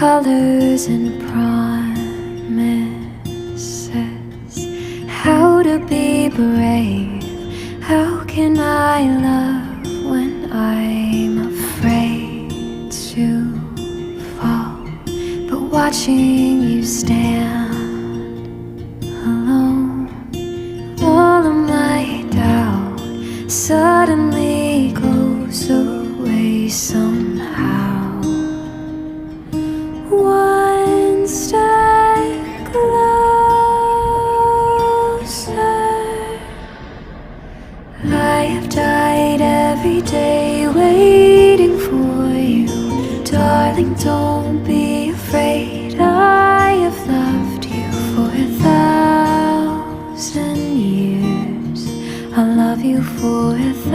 colors and promises. How to be brave, how can I love when I'm afraid to fall? But watching you stand alone, all of my doubt suddenly goes away somehow. One step closer. I have died every day waiting for you. Darling, don't be afraid. I have loved you for 1,000 years. I'll love you for 1,000